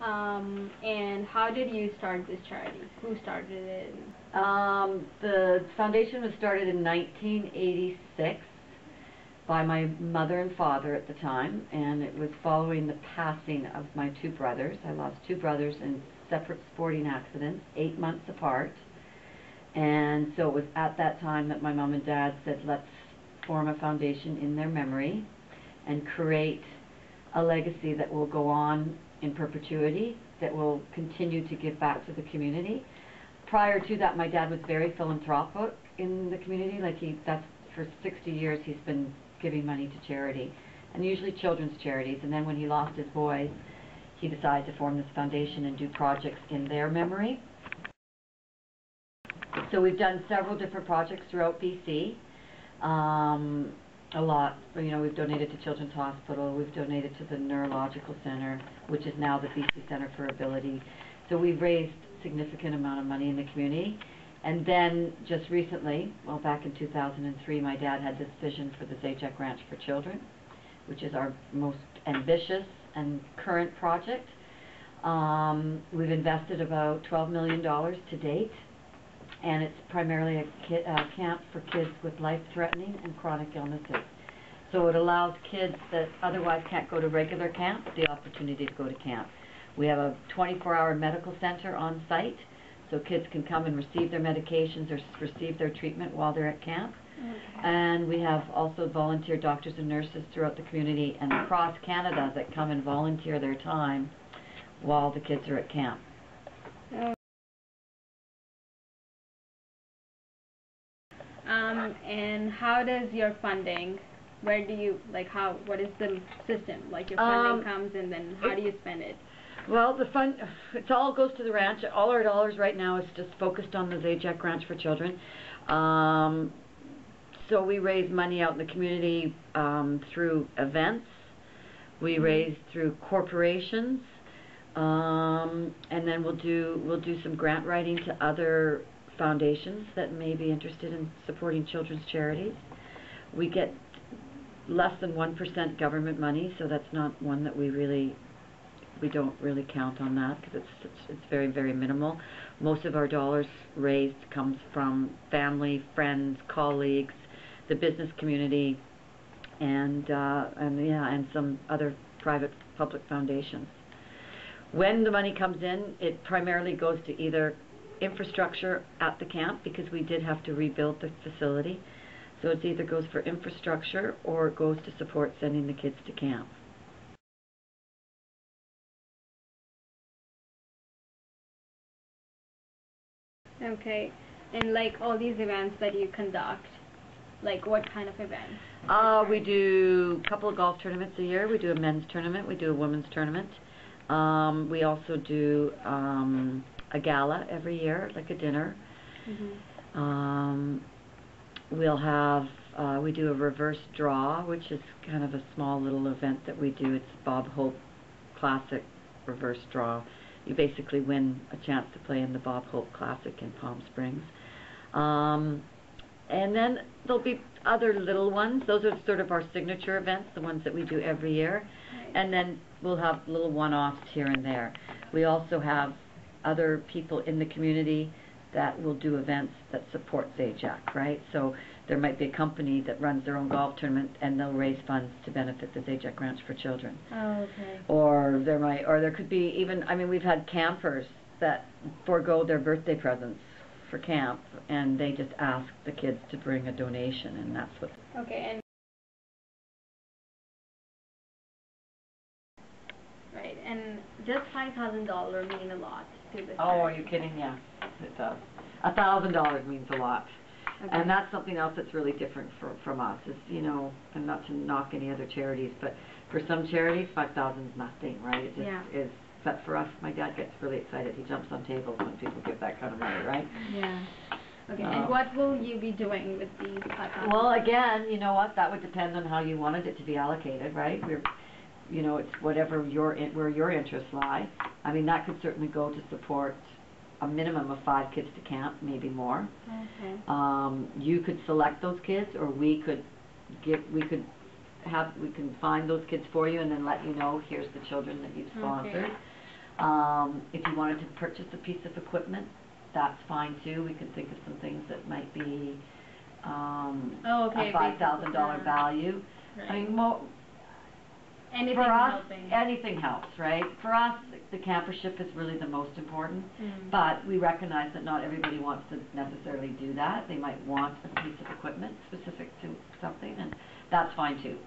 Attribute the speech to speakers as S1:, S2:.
S1: And how did you start this charity? Who started it?
S2: The foundation was started in 1986 by my mother and father at the time, and it was following the passing of my two brothers. I lost two brothers in separate sporting accidents, 8 months apart. And so it was at that time that my mom and dad said, let's form a foundation in their memory and create a legacy that will go on in perpetuity, that will continue to give back to the community. Prior to that, my dad was very philanthropic in the community. That's for 60 years he's been giving money to charity, and usually children's charities. And then when he lost his boys, he decided to form this foundation and do projects in their memory. So we've done several different projects throughout BC. A lot. You know, we've donated to Children's Hospital, we've donated to the Neurological Center, which is now the BC Center for Ability. So we've raised a significant amount of money in the community. And then just recently, well, back in 2003, my dad had this vision for the ZAJAC Ranch for Children, which is our most ambitious and current project. We've invested about $12 million to date, and it's primarily a camp for kids with life-threatening and chronic illnesses. So it allows kids that otherwise can't go to regular camp the opportunity to go to camp. We have a 24-hour medical center on site, so kids can come and receive their medications or receive their treatment while they're at camp. Okay. And we have also volunteer doctors and nurses throughout the community and across Canada that come and volunteer their time while the kids are at camp.
S1: And how does your funding, where do you, what is the system? Like your funding comes and then how do you spend it?
S2: Well, it all goes to the ranch. All our dollars right now is just focused on the ZAJAC Ranch for Children. So we raise money out in the community through events. We raise through corporations, and then we'll do some grant writing to other foundations that may be interested in supporting children's charities. We get less than 1% government money, so that's not one that we don't really count on that because it's very, very minimal. Most of our dollars raised comes from family, friends, colleagues, the business community, and some other private public foundations. When the money comes in, it primarily goes to either infrastructure at the camp, because we did have to rebuild the facility. So it either goes for infrastructure or it goes to support sending the kids to camp.
S1: Okay, and all these events that you conduct, what kind of events?
S2: We do a couple of golf tournaments a year. We do a men's tournament. We do a women's tournament. We also do a gala every year, like a dinner. We'll have, we do a reverse draw, which is kind of a small little event that we do. It's Bob Hope Classic reverse draw. You basically win a chance to play in the Bob Hope Classic in Palm Springs. And then there'll be other little ones. Those are sort of our signature events, the ones that we do every year. And then we'll have little one-offs here and there. We also have other people in the community that will do events that support ZAJAC, right? So there might be a company that runs their own golf tournament and they'll raise funds to benefit the ZAJAC Ranch for Children.
S1: Oh, okay.
S2: Or there could be even, I mean, we've had campers that forego their birthday presents for camp and they just ask the kids to bring a donation, and that's what.
S1: Okay, and right, and just $5,000 mean a lot to the charity.
S2: Oh, are you kidding? Yeah, it does. $1,000 means a lot. Okay. And that's something else that's really different from us. Is, you know, and not to knock any other charities, but for some charities, $5,000 is nothing, right? It just is. But for us, my dad gets really excited. He jumps on tables when people give that kind of money, right?
S1: Yeah. Okay. And what will you be doing with these $5,000?
S2: Well, again, you know what? That would depend on how you wanted it to be allocated, right? You know, it's whatever where your interests lie. I mean, that could certainly go to support a minimum of 5 kids to camp, maybe more.
S1: Okay.
S2: You could select those kids, or we could we can find those kids for you and then let you know, here's the children that you've sponsored. If you wanted to purchase a piece of equipment, that's fine too. We can think of some things that might be a $5,000 value.
S1: Right.
S2: I mean,
S1: anything
S2: for us,
S1: helping.
S2: anything helps, right? For us, the campership is really the most important, but we recognize that not everybody wants to necessarily do that. They might want a piece of equipment specific to something, and that's fine too.